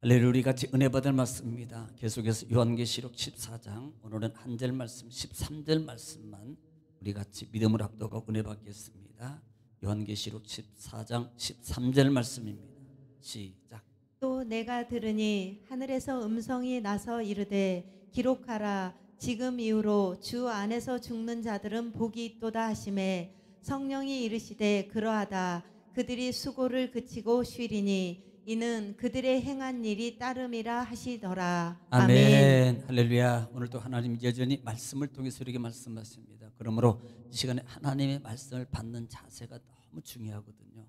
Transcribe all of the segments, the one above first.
할렐루야. 우리 같이 은혜 받을 말씀입니다. 계속해서 요한계시록 14장, 오늘은 한 절 말씀 13절 말씀만 우리 같이 믿음으로 합독하고 은혜 받겠습니다. 요한계시록 14장 13절 말씀입니다. 시작. 또 내가 들으니 하늘에서 음성이 나서 이르되 기록하라. 지금 이후로 주 안에서 죽는 자들은 복이 있도다 하시매 성령이 이르시되 그러하다. 그들이 수고를 그치고 쉬리니 이는 그들의 행한 일이 따름이라 하시더라. 아멘. 할렐루야. 오늘도 하나님 여전히 말씀을 통해서 우리에게 말씀하십니다. 그러므로 이 시간에 하나님의 말씀을 받는 자세가 너무 중요하거든요.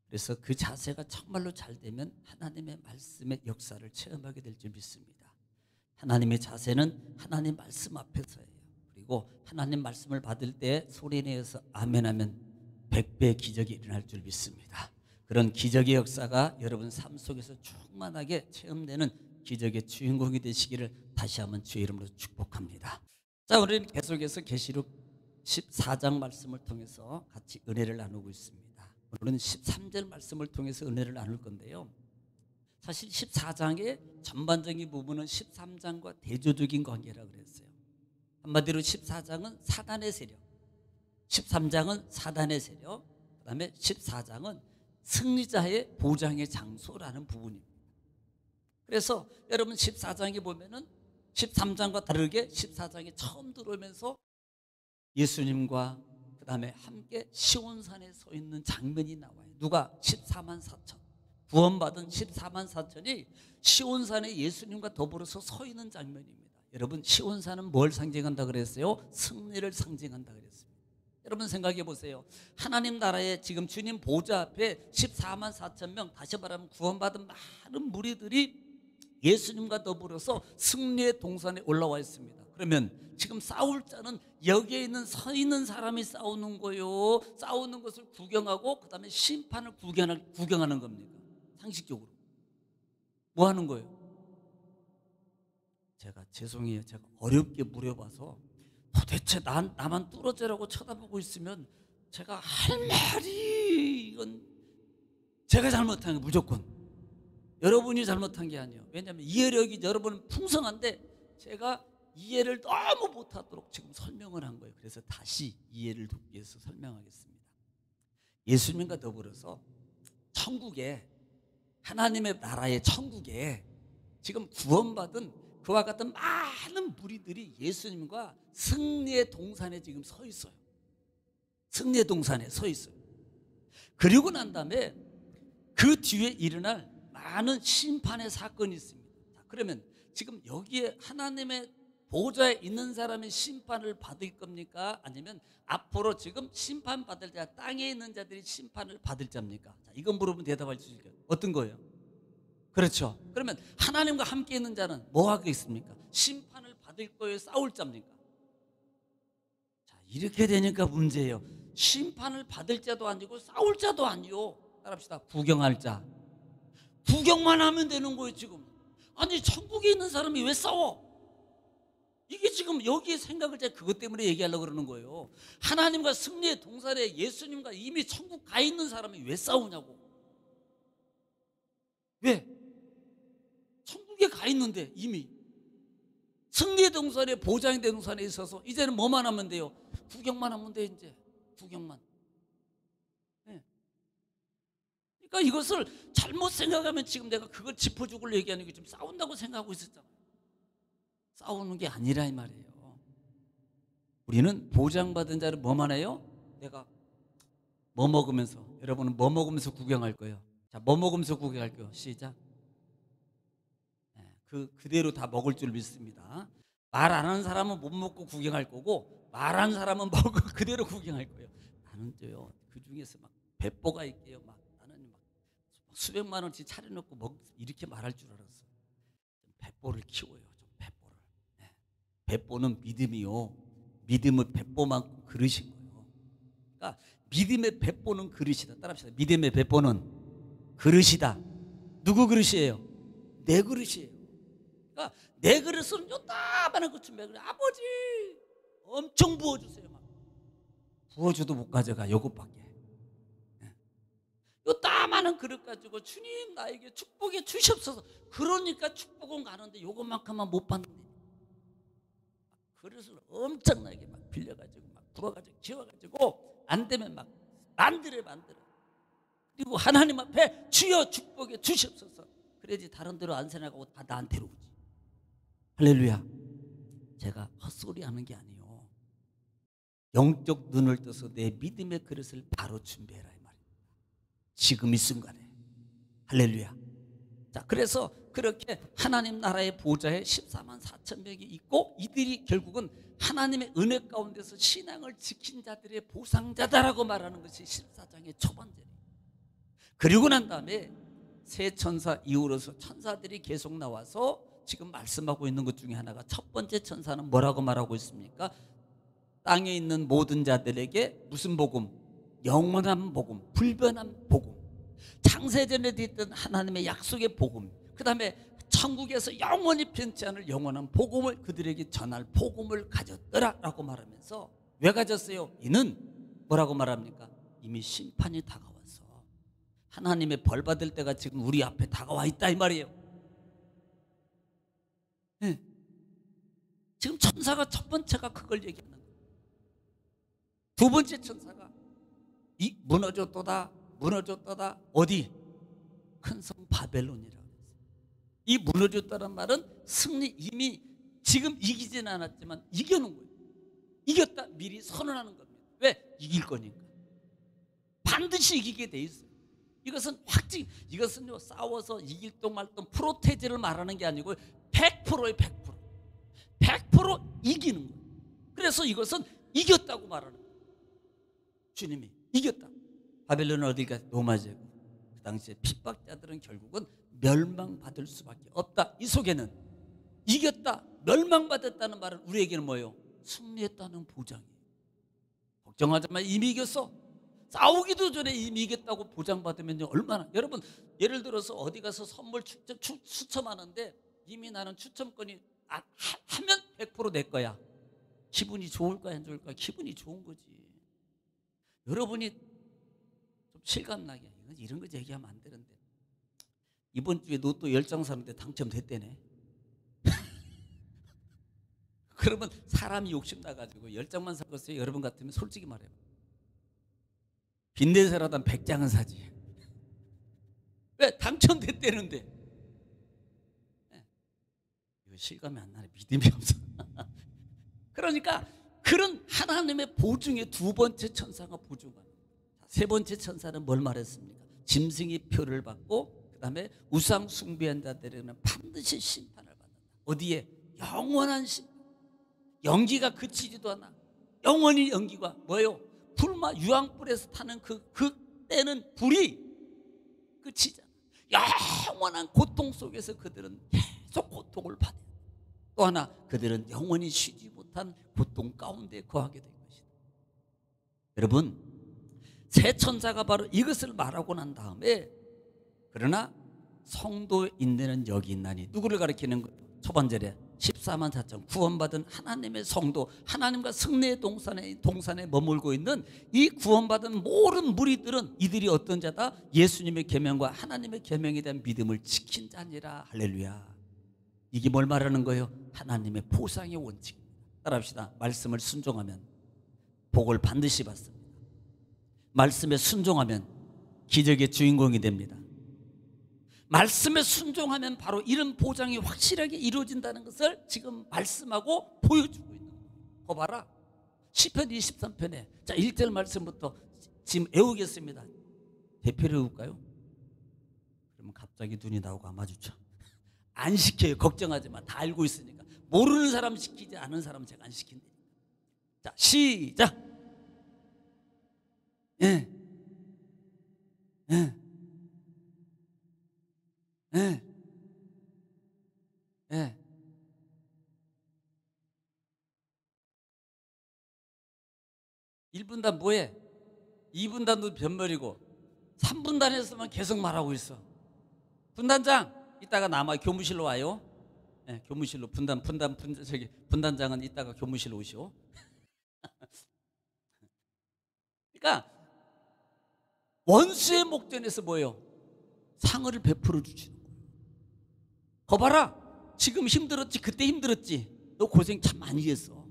그래서 그 자세가 정말로 잘 되면 하나님의 말씀의 역사를 체험하게 될 줄 믿습니다. 하나님의 자세는 하나님 말씀 앞에서예요. 그리고 하나님 말씀을 받을 때 소리내어서 아멘하면 100배의 기적이 일어날 줄 믿습니다. 그런 기적의 역사가 여러분 삶 속에서 충만하게 체험되는 기적의 주인공이 되시기를 다시 한번 주의 이름으로 축복합니다. 자, 우리는 계속해서 계시록 14장 말씀을 통해서 같이 은혜를 나누고 있습니다. 오늘은 13절 말씀을 통해서 은혜를 나눌 건데요. 사실 14장의 전반적인 부분은 13장과 대조적인 관계라고 그랬어요. 한마디로 14장은 사단의 세력, 13장은 사단의 세력, 그 다음에 14장은 승리자의 보장의 장소라는 부분입니다. 그래서 여러분 14장에 보면은 13장과 다르게 14장에 처음 들어오면서 예수님과 그 다음에 함께 시온산에 서 있는 장면이 나와요. 누가? 14만 4천 구원받은 14만 4천이 시온산에 예수님과 더불어서 서 있는 장면입니다. 여러분 시온산은 뭘 상징한다 그랬어요? 승리를 상징한다 그랬습니다. 여러분 생각해 보세요. 하나님 나라에 지금 주님 보좌 앞에 14만 4천 명, 다시 말하면 구원받은 많은 무리들이 예수님과 더불어서 승리의 동산에 올라와 있습니다. 그러면 지금 싸울 자는 여기에 있는 서 있는 사람이 싸우는 거요. 싸우는 것을 구경하고 그 다음에 심판을 구경하는 겁니까? 상식적으로 뭐 하는 거예요? 제가 죄송해요. 제가 어렵게 물어봐서 도대체 나만 뚫어져라고 쳐다보고 있으면 제가 할 말이 이건 제가 잘못한 게 무조건 여러분이 잘못한 게 아니에요. 왜냐하면 이해력이 여러분은 풍성한데 제가 이해를 너무 못하도록 지금 설명을 한 거예요. 그래서 다시 이해를 돕기 위해서 설명하겠습니다. 예수님과 더불어서 천국에 하나님의 나라의 천국에 지금 구원받은 그와 같은 많은 무리들이 예수님과 승리의 동산에 지금 서 있어요. 승리의 동산에 서 있어요. 그리고 난 다음에 그 뒤에 일어날 많은 심판의 사건이 있습니다. 자, 그러면 지금 여기에 하나님의 보좌에 있는 사람이 심판을 받을 겁니까? 아니면 앞으로 지금 심판받을 자, 땅에 있는 자들이 심판을 받을 자입니까? 자, 이건 물어보면 대답할 수 있을까요? 어떤 거예요? 그렇죠. 그러면 하나님과 함께 있는 자는 뭐 하겠습니까? 심판을 받을 거예요? 싸울 자입니까? 자, 이렇게 되니까 문제예요. 심판을 받을 자도 아니고 싸울 자도 아니요. 따라합시다. 구경할 자. 구경만 하면 되는 거예요 지금. 아니 천국에 있는 사람이 왜 싸워? 이게 지금 여기에 생각을 제가 그것 때문에 얘기하려고 그러는 거예요. 하나님과 승리의 동산에 예수님과 이미 천국 가 있는 사람이 왜 싸우냐고. 왜? 천국에 가 있는데 이미 승리의 동산에 보장의 동산에 있어서 이제는 뭐만 하면 돼요? 구경만 하면 돼. 이제 구경만. 네. 그러니까 이것을 잘못 생각하면 지금 내가 그걸 짚어주고 얘기하는 게 지금 싸운다고 생각하고 있었잖아요. 싸우는 게 아니라 이 말이에요. 우리는 보장받은 자를 뭐만 해요? 내가 뭐 먹으면서, 여러분은 뭐 먹으면서 구경할 거예요? 자, 뭐 먹으면서 구경할 거예요? 시작. 그대로 다 먹을 줄 믿습니다. 말 안 하는 사람은 못 먹고 구경할 거고 말하는 사람은 먹고 그대로 구경할 거예요. 나는요 그 중에서 막 배포가 있게요. 막 나는 막 수백만 원치 차려놓고 이렇게 말할 줄 알았어. 배포를 키워요. 좀 배포를. 네. 배포는 믿음이요. 믿음은 배포만큼 그릇인 거예요. 그러니까 믿음의 배포는 그릇이다. 따라합시다. 믿음의 배포는 그릇이다. 누구 그릇이에요? 내 그릇이에요. 그러니까 내 그릇은 요따만한 것 좀 먹으래. 아버지 엄청 부어주세요. 막 부어줘도 못 가져가. 요것밖에. 요따만한 조그마한 그릇 가지고 주님 나에게 축복해 주시옵소서. 그러니까 축복은 가는데 요것만큼만 못 받는데 그릇을 엄청나게 막 빌려가지고 막 부어가지고 지어가지고 안 되면 막 만들어. 그리고 하나님 앞에 주여 축복해 주시옵소서. 그래야지 다른 데로 안 새나가고 다 나한테로 오지. 할렐루야. 제가 헛소리 하는 게 아니에요. 영적 눈을 떠서 내 믿음의 그릇을 바로 준비해라 이 말이에요. 지금 이 순간에. 할렐루야. 자, 그래서 그렇게 하나님 나라의 보좌에 14만 4천 명이 있고 이들이 결국은 하나님의 은혜 가운데서 신앙을 지킨 자들의 보상자다라고 말하는 것이 14장의 초반절이에요. 그리고 난 다음에 새 천사 이후로서 천사들이 계속 나와서 지금 말씀하고 있는 것 중에 하나가 첫 번째 천사는 뭐라고 말하고 있습니까? 땅에 있는 모든 자들에게 무슨 복음? 영원한 복음, 불변한 복음, 창세전에 있던 하나님의 약속의 복음, 그 다음에 천국에서 영원히 변치 않을 영원한 복음을 그들에게 전할 복음을 가졌더라 라고 말하면서 왜 가졌어요? 이는 뭐라고 말합니까? 이미 심판이 다가와서 하나님의 벌 받을 때가 지금 우리 앞에 다가와 있다 이 말이에요. 네. 지금 천사가 첫 번째가 그걸 얘기하는 거예요. 두 번째 천사가 이 무너졌도다 어디? 큰 성 바벨론이라고 했어요. 이 무너졌다는 말은 승리, 이미 지금 이기지는 않았지만 이겨놓은 거예요. 이겼다 미리 선언하는 겁니다. 왜? 이길 거니까. 반드시 이기게 돼 있어요. 이것은 확증, 이것은요 싸워서 이길 동 말 동 프로테지를 말하는 게 아니고 100%예요. 100% 이기는 거예요. 그래서 이것은 이겼다고 말하는 거예요. 주님이 이겼다. 바벨론은 어디가? 로마 제국. 그 당시에 핍박자들은 결국은 멸망받을 수밖에 없다. 이 속에는 이겼다, 멸망받았다는 말은 우리에게는 뭐예요? 승리했다는 보장이에요. 걱정하지 마, 이미 이겼어. 싸우기도 전에 이미 이겼다고 보장받으면 얼마나. 여러분 예를 들어서 어디 가서 선물 추첨하는데 이미 나는 추첨권이 하면 100% 내 거야. 기분이 좋을까 안 좋을까? 기분이 좋은 거지. 여러분이 좀 실감나게 이런 거 얘기하면 안 되는데 이번 주에 로또 10장 사는데 당첨됐대네. 그러면 사람이 욕심나가지고 10장만 사겠어요? 여러분 같으면 솔직히 말해요. 빚내서라도 100장은 사지. 왜? 당첨됐대는데. 이거 실감이 안 나네. 믿음이 없어. 그러니까 그런 하나님의 보증의 두 번째 천사가 보증하는. 세 번째 천사는 뭘 말했습니까? 짐승이 표를 받고 그 다음에 우상 숭배한 자들에게는 반드시 심판을 받는다. 어디에? 영원한 심판. 연기가 그치지도 않아. 영원히 연기가 뭐예요? 불마 유황불에서 타는 그 때는 불이 끝이잖아. 영원한 고통 속에서 그들은 계속 고통을 받아요. 또 하나, 그들은 영원히 쉬지 못한 고통 가운데 거하게 된 것이다. 여러분, 새 천사가 바로 이것을 말하고 난 다음에 그러나 성도 인내는 여기 있나니 누구를 가리키는 거예요? 초반절에 14만 4천 구원받은 하나님의 성도, 하나님과 승리의 동산에 머물고 있는 이 구원받은 모든 무리들은 이들이 어떤 자다? 예수님의 계명과 하나님의 계명에 대한 믿음을 지킨 자니라. 할렐루야. 이게 뭘 말하는 거예요? 하나님의 보상의 원칙. 따라합시다. 말씀을 순종하면 복을 반드시 받습니다. 말씀에 순종하면 기적의 주인공이 됩니다. 말씀에 순종하면 바로 이런 보장이 확실하게 이루어진다는 것을 지금 말씀하고 보여주고 있는 거예요. 봐라. 시편 23편에 자 1절 말씀부터 지금 외우겠습니다. 대표를 외울까요? 그러면 갑자기 눈이 나오고 마주쳐. 안 시켜요. 걱정하지 마. 다 알고 있으니까. 모르는 사람 시키지 아는 사람 제가 안 시킨대. 자 시작. 예. 예. 예. 예. 1분단 뭐해? 2분단도 변멸이고 3분단에서만 계속 말하고 있어. 분단장 이따가 남아 교무실로 와요. 네, 교무실로 분단장은 이따가 교무실로 오시오. 그러니까 원수의 목전에서 뭐예요? 상을 베풀어 주시는 거예요. 거봐라, 지금 힘들었지, 그때 힘들었지, 너 고생 참 많이 했어.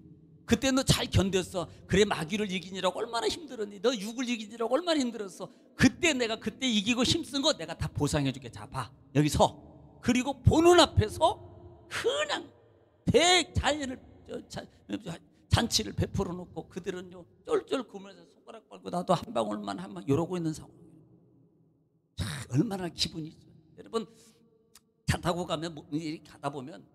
그때 너 잘 견뎠어. 그래, 마귀를 이기느라고 얼마나 힘들었니? 너 육을 이기느라고 얼마나 힘들었어. 그때 내가 그때 이기고 힘쓴 거 내가 다 보상해 줄게. 자, 봐, 여기 서. 그리고 보는 앞에서 그냥 대자연을 잔치를 베풀어 놓고 그들은요 쫄쫄 굶으면서 손가락 빨고 나도 한 방울만 한 방 이러고 있는 상황이에요. 자, 얼마나 기분이 있어요. 여러분, 차 타고 가면 이렇게 가다 보면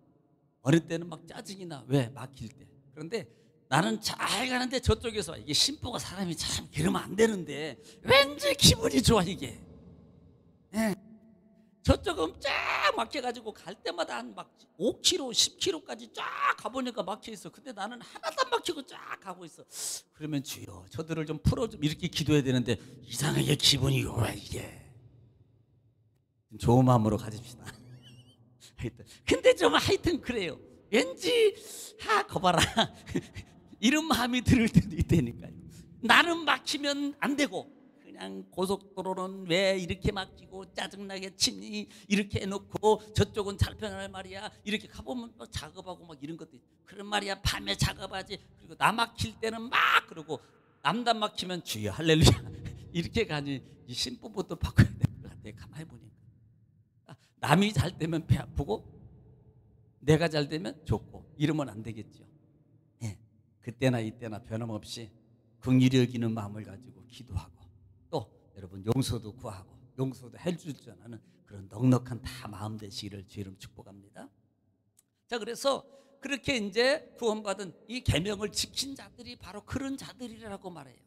어느 때는 막 짜증이 나. 왜? 막힐 때. 그런데 나는 잘 가는데 저쪽에서 이게 심보가 사람이 참 이러면 안 되는데 왠지 기분이 좋아 이게. 예. 저쪽은 쫙 막혀가지고 갈 때마다 한 막 5km, 10km까지 쫙 가보니까 막혀 있어. 근데 나는 하나도 안 막히고 쫙 가고 있어. 그러면 주여, 저들을 좀 풀어 좀 이렇게 기도해야 되는데 이상하게 기분이 왜 이게. 좋은 마음으로 가집시다. 근데 좀 하여튼 그래요. 왠지 거봐라 이런 마음이 들을 때도 있다니까요. 나는 막히면 안 되고 그냥 고속도로는 왜 이렇게 막히고 짜증나게 치니 이렇게 해놓고 저쪽은 잘 편할 말이야. 이렇게 가보면 막 작업하고 막 이런 것도 있어. 그런 말이야, 밤에 작업하지. 그리고 나 막힐 때는 막 그러고 남단 막히면 주여 할렐루야 이렇게 가니 이 신부부터 바꿔야 될 것 같아. 가만히 보니까 남이 잘 되면 배 아프고 내가 잘 되면 좋고 이러면 안 되겠죠. 예, 그때나 이때나 변함없이 긍휼히 여기는 마음을 가지고 기도하고 또 여러분 용서도 구하고 용서도 해줄 줄 아는 그런 넉넉한 다 마음 되시기를 주의 이름 축복합니다. 자, 그래서 그렇게 이제 구원받은 이 계명을 지킨 자들이 바로 그런 자들이라고 말해요.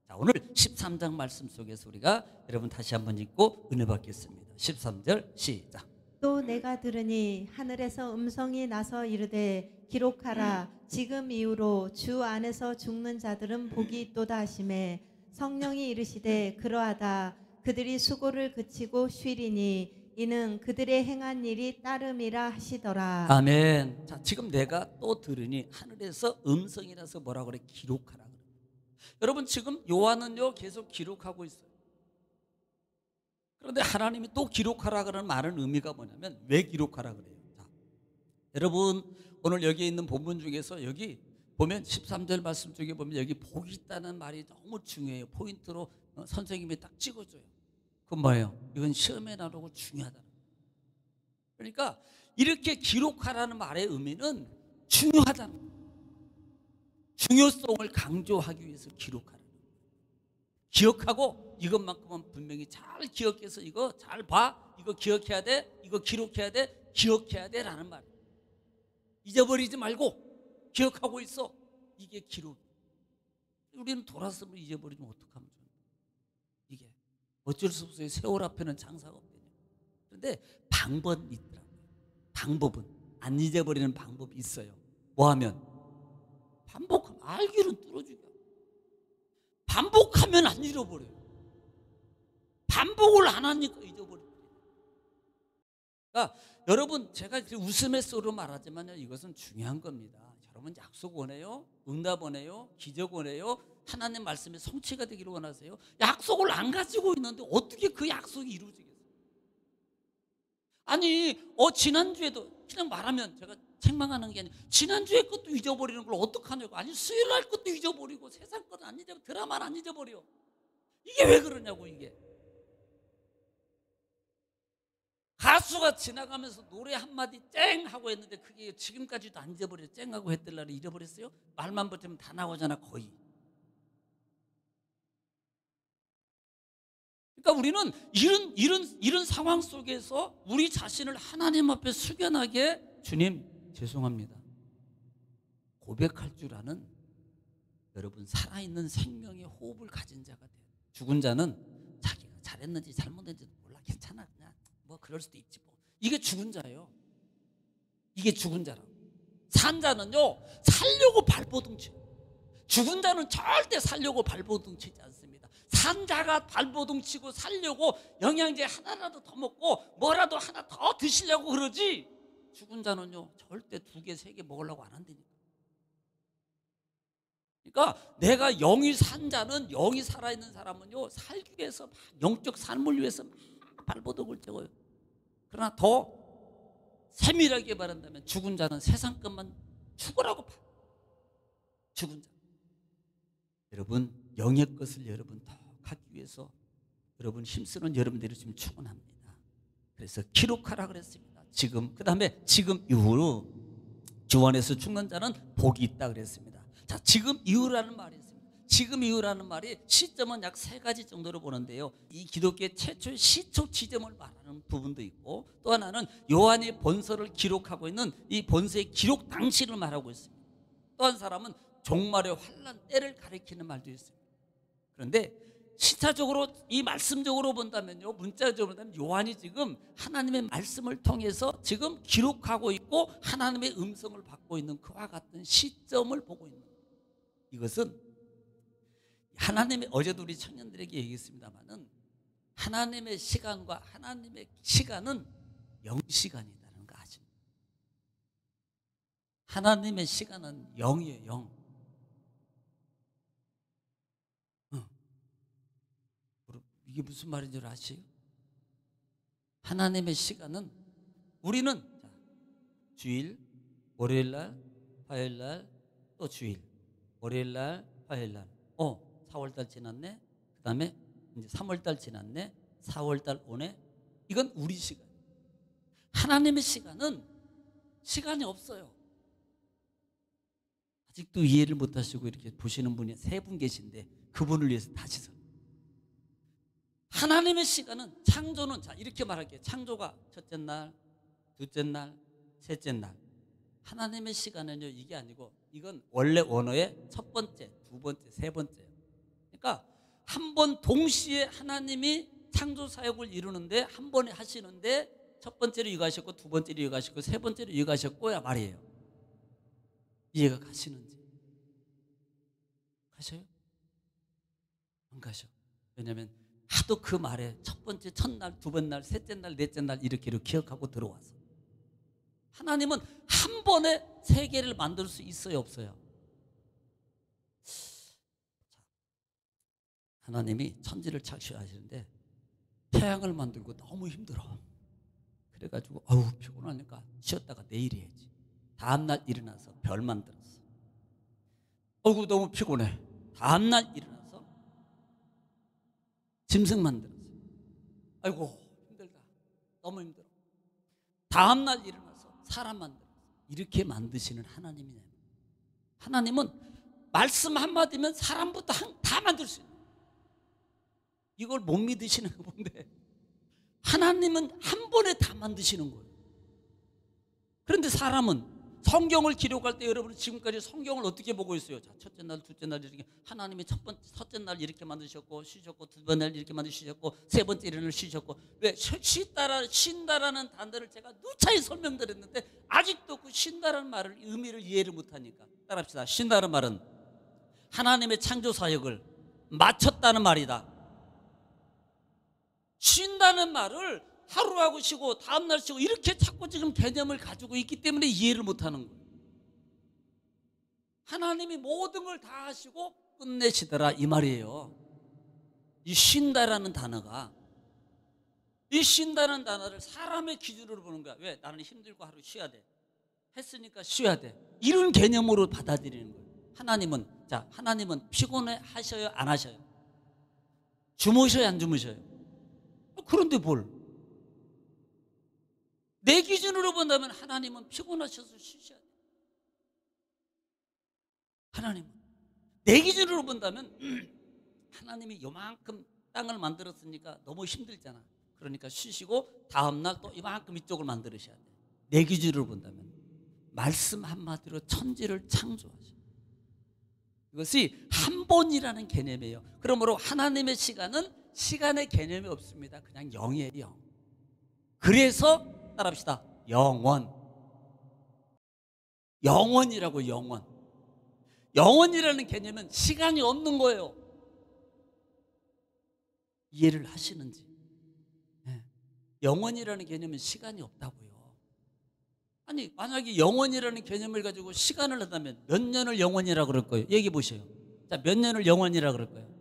자, 오늘 13장 말씀 속에서 우리가 여러분 다시 한번 읽고 은혜 받겠습니다. 13절 시작. 또 내가 들으니 하늘에서 음성이 나서 이르되 기록하라 지금 이후로 주 안에서 죽는 자들은 복이 있도다 하시매 성령이 이르시되 그러하다 그들이 수고를 그치고 쉬리니 이는 그들의 행한 일이 따름이라 하시더라. 아멘. 자, 지금 내가 또 들으니 하늘에서 음성이 나서 뭐라 그래? 기록하라 그래. 여러분, 지금 요한은요 계속 기록하고 있어요. 그런데 하나님이 또 기록하라 그러는 말은 의미가 뭐냐면 왜 기록하라 그래요? 자, 여러분, 오늘 여기 있는 본문 중에서 여기 보면 13절 말씀 중에 보면 여기 복이 있다는 말이 너무 중요해요. 포인트로 선생님이 딱 찍어줘요. 그건 뭐예요? 이건 시험에 나오고 중요하다. 그러니까 이렇게 기록하라는 말의 의미는 중요하다는 거예요. 중요성을 강조하기 위해서 기록하라. 기억하고 이것만큼은 분명히 잘 기억해서 이거 잘 봐. 이거 기억해야 돼. 이거 기록해야 돼. 기억해야 돼 라는 말. 잊어버리지 말고 기억하고 있어. 이게 기록. 우리는 돌아서면 잊어버리면 어떡하면 좋나. 이게 어쩔 수 없어요. 세월 앞에는 장사가 없대요. 그런데 방법이 있더라고요. 방법은 안 잊어버리는 방법이 있어요. 뭐 하면? 반복하면 알기는 뚫어주게. 반복하면 안 잃어버려요. 반복을 안 하니까 잊어버려요. 그러니까 여러분, 제가 웃음에서로 말하지만 이것은 중요한 겁니다. 여러분, 약속 원해요? 응답 원해요? 기적 원해요? 하나님 말씀이 성취가 되기를 원하세요? 약속을 안 가지고 있는데 어떻게 그 약속이 이루어지겠어요? 아니, 지난주에도 그냥 말하면 제가 책망하는 게 아니라 지난주에 것도 잊어버리는 걸 어떡하냐고. 아니, 수요일 날 것도 잊어버리고 세상 것도 안 잊어버리고 드라마는 안 잊어버려. 이게 왜 그러냐고. 이게 가수가 지나가면서 노래 한마디 쨍 하고 했는데 그게 지금까지도 안 잊어버려. 쨍 하고 했더라도 잊어버렸어요? 말만 버티면 다 나오잖아 거의. 그러니까 우리는 이런 상황 속에서 우리 자신을 하나님 앞에 숙연하게 주님 죄송합니다 고백할 줄 아는 여러분 살아있는 생명의 호흡을 가진 자가 돼요. 죽은 자는 자기가 잘했는지 잘못했는지 몰라. 괜찮아. 그냥 뭐 그럴 수도 있지 뭐. 이게 죽은 자예요. 이게 죽은 자라고. 산 자는요 살려고 발버둥 쳐요. 죽은 자는 절대 살려고 발버둥 치지 않습니다. 산 자가 발버둥 치고 살려고 영양제 하나라도 더 먹고 뭐라도 하나 더 드시려고 그러지, 죽은 자는요 절대 2개, 3개 먹으려고 안 한다니까. 그러니까 내가 영이 산 자는, 영이 살아있는 사람은요 살기 위해서 막 영적 삶을 위해서 막 발버둥을 찍어요. 그러나 더 세밀하게 말한다면 죽은 자는 세상 것만 죽으라고 봐. 죽은 자. 여러분 영의 것을 여러분 더 갖기 위해서 여러분 힘쓰는 여러분들이 지금 축원합니다. 그래서 기록하라 그랬습니다. 지금 그 다음에 지금 이후로 주 안에서 죽는 자는 복이 있다 그랬습니다. 자, 지금 이후라는 말이 있습니다. 지금 이후라는 말이 시점은 약 3가지 정도로 보는데요. 이 기독교의 최초의 시초 지점을 말하는 부분도 있고, 또 하나는 요한이 본서를 기록하고 있는 이 본서의 기록 당시를 말하고 있습니다. 또 한 사람은 종말의 환난 때를 가리키는 말도 있습니다. 그런데 시차적으로 이 말씀적으로 본다면요, 문자적으로 본다면 요한이 지금 하나님의 말씀을 통해서 지금 기록하고 있고 하나님의 음성을 받고 있는 그와 같은 시점을 보고 있는 거예요. 이것은 하나님의, 어제도 우리 청년들에게 얘기했습니다마는 하나님의 시간과 하나님의 시간은 영시간이라는 거 아십니까? 하나님의 시간은 영이에요. 영. 이게 무슨 말인 줄 아시요? 하나님의 시간은 우리는 주일, 월요일날, 화요일날, 또 주일, 월요일날, 화요일날. 4월달 지났네. 그 다음에 이제 3월달 지났네. 4월달 오네. 이건 우리 시간. 하나님의 시간은 시간이 없어요. 아직도 이해를 못하시고 이렇게 보시는 분이 3분 계신데 그분을 위해서 다시 설. 하나님의 시간은, 창조는, 자 이렇게 말할게요. 창조가 첫째 날, 둘째 날, 셋째 날. 하나님의 시간은요, 이게 아니고 이건 원래 원어의 첫 번째, 두 번째, 세 번째예요. 그러니까 한 번 동시에 하나님이 창조 사역을 이루는데 한 번에 하시는데 첫 번째로 이거 하셨고 두 번째로 이거 하셨고 세 번째로 이거 하셨고야 말이에요. 이해가 가시는지? 가셔요? 안 가셔. 왜냐하면 하도 그 말에 첫 번째, 첫날, 두 번날, 셋째 날, 넷째 날 이렇게 기억하고 들어와서 하나님은 한 번에 세계를 만들 수 있어요, 없어요? 하나님이 천지를 창조하시는데 태양을 만들고 너무 힘들어. 그래가지고 피곤하니까 쉬었다가 내일 해야지. 다음날 일어나서 별 만들었어. 너무 피곤해. 다음날 일어나서 짐승 만들었어요. 힘들다. 너무 힘들어. 다음날 일어나서 사람 만들었어요. 이렇게 만드시는 하나님이네요. 하나님은 말씀 한마디면 사람부터 다 만들 수 있는, 이걸 못 믿으시는 건데 하나님은 한 번에 다 만드시는 거예요. 그런데 사람은 성경을 기록할 때 여러분은 지금까지 성경을 어떻게 보고 있어요? 자, 첫째 날, 둘째 날 이렇게 하나님이 첫째 날 이렇게 만드셨고 쉬셨고 두 번째 날 이렇게 만드셨고 세 번째 일을 쉬셨고. 왜? 쉰다라는 단어를 제가 누차히 설명드렸는데 아직도 그 쉰다라는 말을 의미를 이해를 못하니까 따라합시다. 쉰다는 말은 하나님의 창조 사역을 마쳤다는 말이다. 쉰다는 말을 하루하고 쉬고 다음날 쉬고 이렇게 자꾸 지금 개념을 가지고 있기 때문에 이해를 못하는 거예요. 하나님이 모든 걸 다 하시고 끝내시더라 이 말이에요. 이 쉰다라는 단어가, 이 쉰다는 단어를 사람의 기준으로 보는 거야. 왜? 나는 힘들고 하루 쉬어야 돼. 했으니까 쉬어야 돼. 이런 개념으로 받아들이는 거예요. 하나님은 피곤해 하셔요, 안 하셔요? 주무셔요, 안 주무셔요? 그런데 뭘? 내 기준으로 본다면 하나님은 피곤하셔서 쉬셔야 돼요. 하나님은 내 기준으로 본다면 하나님이 요만큼 땅을 만들었으니까 너무 힘들잖아. 그러니까 쉬시고 다음날 또 이만큼 이쪽을 만들으셔야 돼요. 내 기준으로 본다면 말씀 한마디로 천지를 창조하셔. 이것이 한 번이라는 개념이에요. 그러므로 하나님의 시간은 시간의 개념이 없습니다. 그냥 영이에요, 영. 그래서 따라합시다. 영원이라고, 영원. 영원이라는 개념은 시간이 없는 거예요. 이해를 하시는지? 네. 영원이라는 개념은 시간이 없다고요. 아니, 만약에 영원이라는 개념을 가지고 시간을 한다면 몇 년을 영원이라고 그럴 거예요? 얘기해 보세요. 자, 몇 년을 영원이라고 그럴 거예요?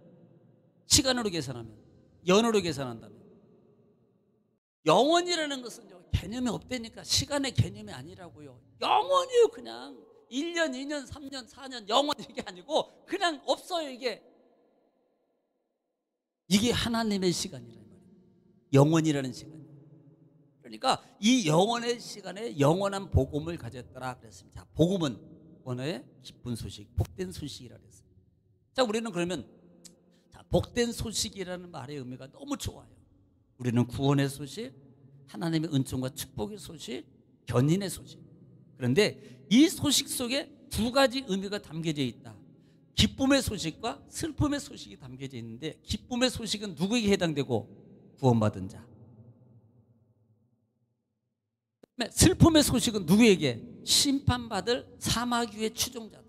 시간으로 계산하면, 연으로 계산한다면. 영원이라는 것은요, 개념이 없다니까. 시간의 개념이 아니라고요. 영원이요. 그냥 1년, 2년, 3년, 4년 영원, 이게 아니고 그냥 없어요. 이게 하나님의 시간이란 말이에요. 영원이라는 시간. 그러니까 이 영원의 시간에 영원한 복음을 가졌더라 그랬습니다. 자, 복음은 원어의 기쁜 소식, 복된 소식이라 그랬어요. 자, 우리는 그러면 복된 소식이라는 말의 의미가 너무 좋아요. 우리는 구원의 소식, 하나님의 은총과 축복의 소식, 견인의 소식. 그런데 이 소식 속에 두 가지 의미가 담겨져 있다. 기쁨의 소식과 슬픔의 소식이 담겨져 있는데, 기쁨의 소식은 누구에게 해당되고? 구원받은 자. 슬픔의 소식은 누구에게? 심판받을 사마귀의 추종자들,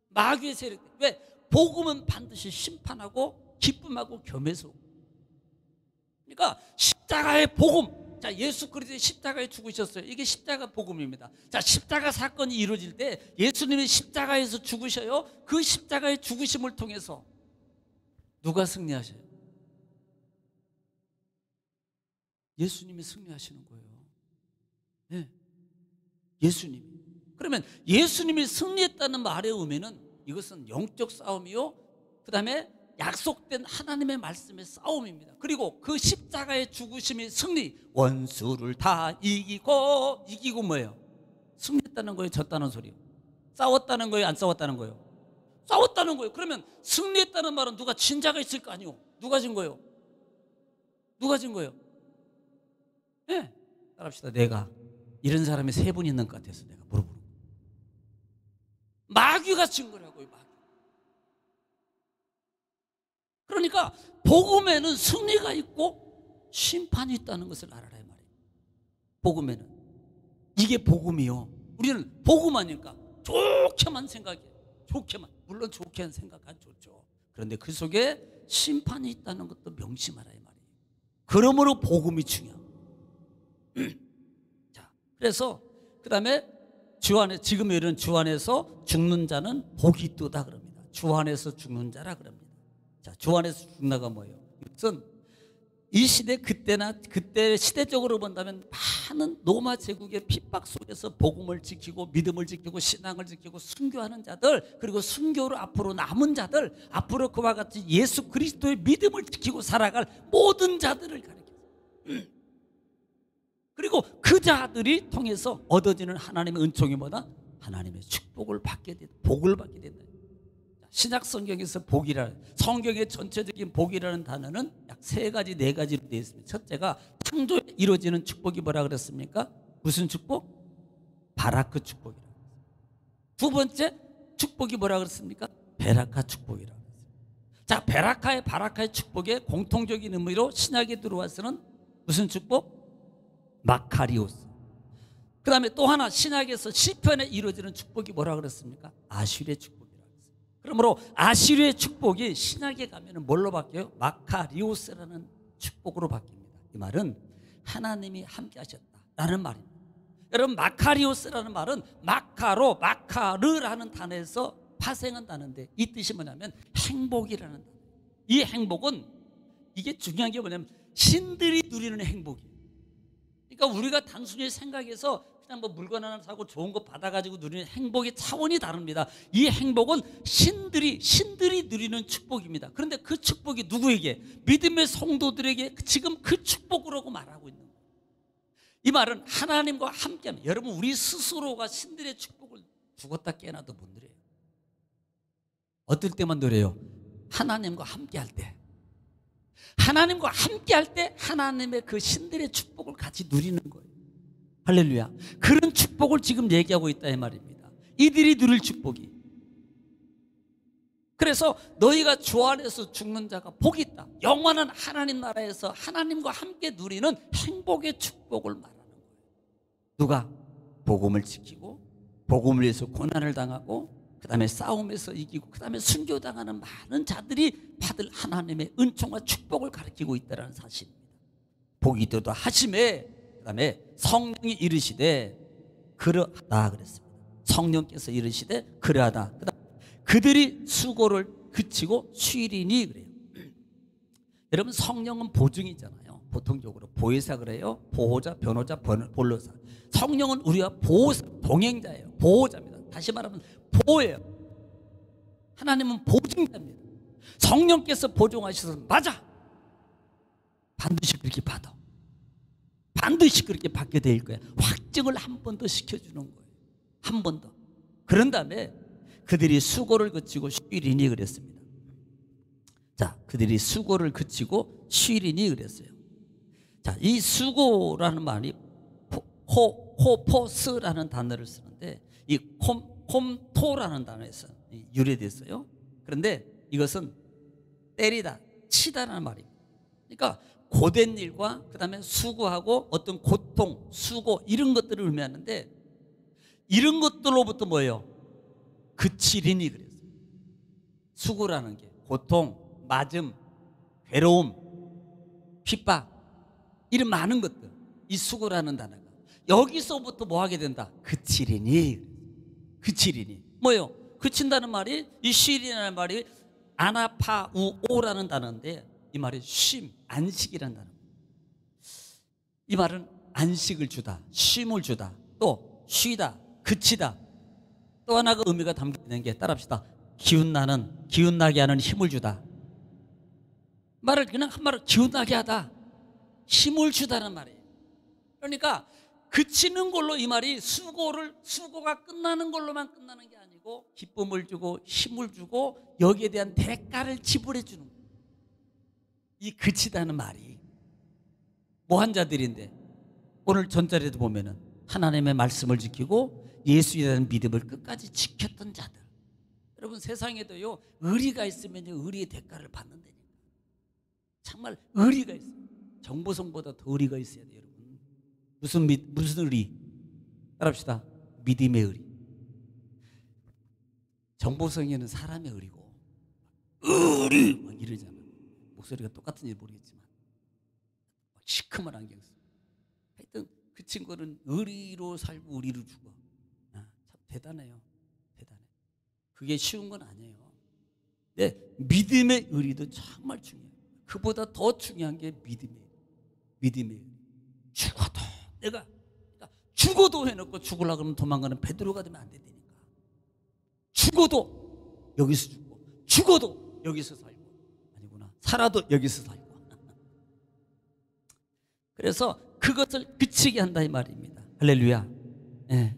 마귀의 세력들. 왜? 복음은 반드시 심판하고 기쁨하고 겸해서. 그러니까 십자가의 복음. 자, 예수 그리스도의 십자가에 죽으셨어요. 이게 십자가 복음입니다. 자, 십자가 사건이 이루어질 때 예수님이 십자가에서 죽으셔요. 그 십자가의 죽으심을 통해서 누가 승리하셔요? 예수님이 승리하시는 거예요. 네. 예수님이. 그러면 예수님이 승리했다는 말의 의미는 이것은 영적 싸움이요, 그 다음에 약속된 하나님의 말씀의 싸움입니다. 그리고 그 십자가의 죽으심의 승리, 원수를 다 이기고 뭐예요? 승리했다는 거예요, 졌다는 소리요? 싸웠다는 거예요, 안 싸웠다는 거예요? 싸웠다는 거예요. 그러면 승리했다는 말은 누가 진 자가 있을 거 아니에요? 누가 진 거예요? 누가 진 거예요? 네. 따라합시다. 내가 이런 사람이 세 분 있는 것 같아서 내가 물어보는 거예요. 마귀가 진 거라고요, 마귀. 그러니까 복음에는 승리가 있고 심판이 있다는 것을 알아라 이 말이에요. 복음에는. 이게 복음이요. 우리는 복음 아닐까? 좋게만 생각해. 좋게만. 물론 좋게는 생각 안 좋죠. 그런데 그 속에 심판이 있다는 것도 명심하라 이 말이에요. 그러므로 복음이 중요합니다. 자, 그래서 그 다음에 주 안에, 지금 이런 주 안에서 죽는 자는 복이 있도다 그럽니다. 주 안에서 죽는 자라 그럽니다. 자, 주 안에서 죽나가 뭐예요? 이것은 이 시대, 그때 시대적으로 본다면 많은 로마 제국의 핍박 속에서 복음을 지키고 믿음을 지키고 신앙을 지키고 순교하는 자들, 그리고 순교로 앞으로 남은 자들, 앞으로 그와 같이 예수 그리스도의 믿음을 지키고 살아갈 모든 자들을 가리켜서, 그리고 그 자들이 통해서 얻어지는 하나님의 은총이 뭐다? 하나님의 축복을 받게 된다. 복을 받게 된다. 신약 성경에서 복이라는, 성경의 전체적인 복이라는 단어는 약 세 가지, 네 가지로 되어 있습니다. 첫째가 창조에 이루어지는 축복이 뭐라 그랬습니까? 무슨 축복? 바라크 축복이라고. 두 번째 축복이 뭐라 그랬습니까? 베라카 축복이라고. 자, 베라카의 바라카의 축복의 공통적인 의미로 신약에 들어와서는 무슨 축복? 마카리오스. 그 다음에 또 하나, 신약에서 시편에 이루어지는 축복이 뭐라 그랬습니까? 아슈리의 축복이라고 했어요. 그러므로 아슈리의 축복이 신약에 가면 뭘로 바뀌어요? 마카리오스라는 축복으로 바뀝니다. 이 말은 하나님이 함께 하셨다라는 말입니다. 여러분, 마카리오스라는 말은 마카로, 마카르라는 단어에서 파생한 단어인데, 이 뜻이 뭐냐면 행복이라는 단어. 이 행복은, 이게 중요한 게 뭐냐면 신들이 누리는 행복이에요. 그러니까 우리가 단순히 생각해서 그냥 뭐 물건 하나 사고 좋은 거 받아가지고 누리는 행복의 차원이 다릅니다. 이 행복은 신들이 누리는 축복입니다. 그런데 그 축복이 누구에게? 믿음의 성도들에게 지금 그 축복이라고 말하고 있는 거예요. 이 말은 하나님과 함께하면, 여러분, 우리 스스로가 신들의 축복을 죽었다 깨어나도 못 누려요. 어떨 때만 누려요? 하나님과 함께할 때. 하나님과 함께할 때 하나님의 그 신들의 축복을 같이 누리는 거예요. 할렐루야. 그런 축복을 지금 얘기하고 있다 이 말입니다. 이들이 누릴 축복이. 그래서 너희가 주 안에서 죽는 자가 복이 있다. 영원한 하나님 나라에서 하나님과 함께 누리는 행복의 축복을 말하는 거예요. 누가? 복음을 지키고 복음을 위해서 고난을 당하고 그 다음에 싸움에서 이기고 그 다음에 순교당하는 많은 자들이 받을 하나님의 은총과 축복을 가리키고 있다는 사실입니다. 복이 있도다 하심에, 그 다음에 성령이 이르시되 그러하다 그랬습니다. 성령께서 이르시되 그러하다. 그다음 그들이 수고를 그치고 쉬리니 그래요. 여러분 성령은 보증이잖아요. 보통적으로 보혜사 그래요. 보호자, 변호자, 본로사. 성령은 우리와 보호사, 동행자예요. 보호자입니다. 다시 말하면 보호예요. 하나님은 보증자입니다. 성령께서 보증하셔서 맞아. 반드시 그렇게 받아. 반드시 그렇게 받게 될 거야. 확증을 한 번 더 시켜주는 거예요. 한 번 더. 그런 다음에 그들이 수고를 그치고 쉬리니 그랬습니다. 자, 그들이 수고를 그치고 쉬리니 그랬어요. 자, 이 수고라는 말이 호포스라는 단어를 쓰는데 이 콤토라는 단어에서 유래됐어요. 그런데 이것은 때리다, 치다라는 말입니다. 그러니까 고된 일과 그 다음에 수고하고 어떤 고통, 수고 이런 것들을 의미하는데 이런 것들로부터 뭐예요? 그치리니 그랬어요. 수고라는 게 고통, 맞음, 괴로움, 핍박 이런 많은 것들, 이 수고라는 단어가 여기서부터 뭐 하게 된다? 그치리니. 그치리니 뭐예요? 그친다는 말이 이 쉬리라는 말이 아나파우오라는 단어인데 이 말이 쉼, 안식이라는 단어. 이 말은 안식을 주다, 쉼을 주다, 또 쉬다, 그치다. 또 하나가 의미가 담겨 있는 게 따라합시다. 기운나게 하는 힘을 주다. 말을 그냥 한 말로 기운나게 하다, 힘을 주다는 말이에요. 그러니까 그치는 걸로 이 말이 수고가 끝나는 걸로만 끝나는 게 아니고 기쁨을 주고 힘을 주고 여기에 대한 대가를 지불해 주는 거예요. 이 그치다는 말이 뭐한 자들인데 오늘 전자리에도 보면은 하나님의 말씀을 지키고 예수에 대한 믿음을 끝까지 지켰던 자들. 여러분 세상에도요 의리가 있으면 의리의 대가를 받는다니까. 정말 의리가 있어요. 정보성보다 더 의리가 있어야 돼요, 여러분. 무슨 의리? 따라합시다. 믿음의 의리. 정보성에는 사람의 의리고 의리 막 이러잖아. 목소리가 똑같은지 모르겠지만 막 시커먼 안경 써. 하여튼 그 친구는 의리로 살고 의리로 죽어. 참 대단해요. 대단해. 그게 쉬운 건 아니에요. 근데 믿음의 의리도 정말 중요해요. 그보다 더 중요한 게 믿음의 의리. 죽어도 내가 죽어도 해놓고 죽으려고 그러면 도망가는 베드로가 되면 안 된다니까. 죽어도 여기서 죽어도 여기서 살고, 아니구나, 살아도 여기서 살고. 그래서 그것을 그치게 한다 이 말입니다. 할렐루야. 네.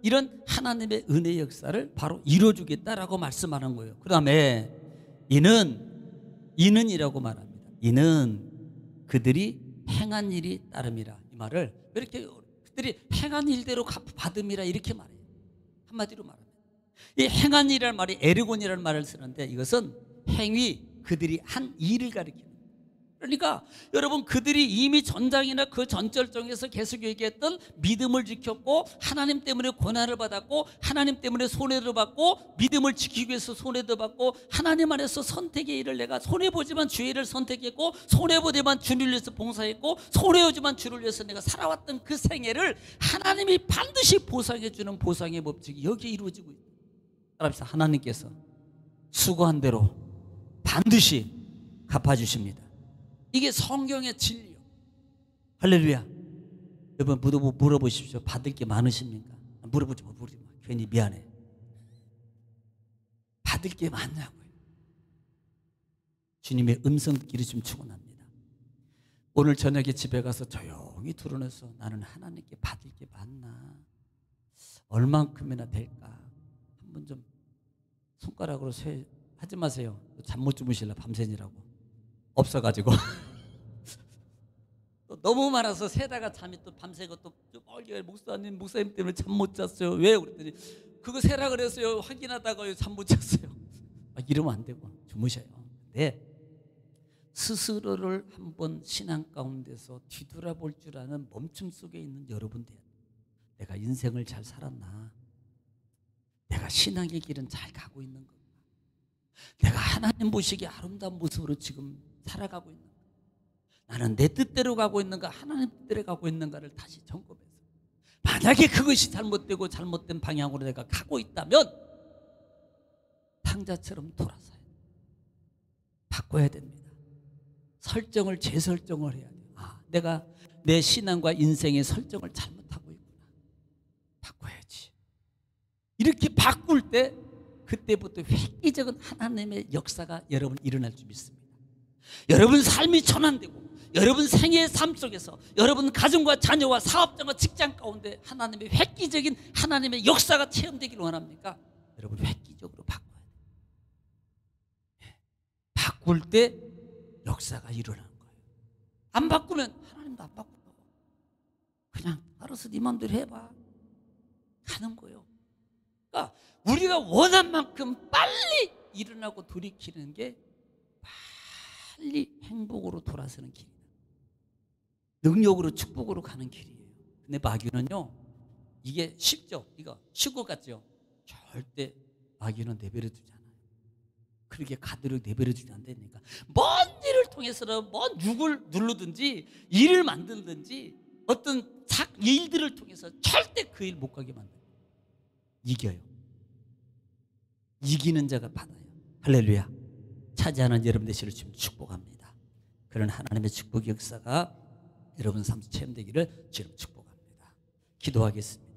이런 하나님의 은혜의 역사를 바로 이루어주겠다라고 말씀하는 거예요. 그 다음에 이는이라고 말합니다. 이는 그들이 행한 일이 따름이라. 이 말을 왜 이렇게 그들이 행한 일대로 받음이라 이렇게 말해요. 한마디로 말하면 이 행한 일이라는 말이 에르곤이라는 말을 쓰는데 이것은 행위, 그들이 한 일을 가리킵니다. 그러니까 여러분 그들이 이미 전장이나 그 전절정에서 계속 얘기했던 믿음을 지켰고 하나님 때문에 고난을 받았고 하나님 때문에 손해를 받고 믿음을 지키기 위해서 손해도 받고 하나님 안에서 선택의 일을 내가 손해보지만 주의 일을 선택했고 손해보지만 주를 위해서 봉사했고 손해보지만 주를 위해서 내가 살아왔던 그 생애를 하나님이 반드시 보상해 주는 보상의 법칙이 여기에 이루어지고 있다. 따라합시다. 하나님께서 수고한 대로 반드시 갚아주십니다. 이게 성경의 진리요. 할렐루야. 여러분 물어보십시오. 받을 게 많으십니까? 물어보지 마. 괜히 미안해. 받을 게 많냐고요. 주님의 음성 듣기를 좀 축원합니다. 오늘 저녁에 집에 가서 조용히 드러내서 나는 하나님께 받을 게 많나? 얼만큼이나 될까? 한번 좀 손가락으로 하지 마세요. 잠 못 주무실라 밤새니라고. 없어가지고 너무 많아서 세다가 잠이 또 밤새고 또 멀리 목사님 때문에 잠 못 잤어요. 왜? 그랬더니 그거 세라 그랬어요. 확인하다가 잠 못 잤어요. 이러면 안 되고 주무셔요. 근데 스스로를 한번 신앙 가운데서 뒤돌아볼 줄 아는 멈춤 속에 있는 여러분들, 내가 인생을 잘 살았나? 내가 신앙의 길은 잘 가고 있는 건가? 내가 하나님 보시기에 아름다운 모습으로 지금 살아가고 있는가? 나는 내 뜻대로 가고 있는가? 하나님 뜻대로 가고 있는가를 다시 점검해서 만약에 그것이 잘못되고 잘못된 방향으로 내가 가고 있다면 탕자처럼 돌아서야 돼. 바꿔야 됩니다. 설정을 재설정을 해야 돼요. 내가 내 신앙과 인생의 설정을 잘못하고 있구나. 바꿔야지. 이렇게 바꿀 때 그때부터 획기적인 하나님의 역사가 여러분 일어날 줄 믿습니다. 여러분 삶이 전환되고 여러분 생애의 삶 속에서 여러분 가정과 자녀와 사업장과 직장 가운데 하나님의 획기적인 하나님의 역사가 체험되기를 원합니까? 여러분 획기적으로 바꿔야 돼요. 바꿀 때 역사가 일어나는 거예요. 안 바꾸면 하나님도 안 바꾸고 그냥 알아서 네 마음대로 해봐 가는 거예요. 그러니까 우리가 원한 만큼 빨리 일어나고 돌이키는 게 빨리 행복으로 돌아서는 길이에요. 능력으로 축복으로 가는 길이에요. 근데 마귀는요, 이게 쉽죠? 이거 쉬울 것 같죠? 절대 마귀는 내버려 두지 않아요. 그렇게 가도록 내버려 두지 않다니까. 뭔 일을 통해서는 뭔 육을 누르든지 일을 만들든지 어떤 일들을 통해서 절대 그 일 못 가게 만들어요. 이겨요. 이기는 자가 받아요. 할렐루야. 차지하는 여러분 되시를 지금 축복합니다. 그런 하나님의 축복 역사가 여러분 삶 체험되기를 주님 축복합니다. 기도하겠습니다.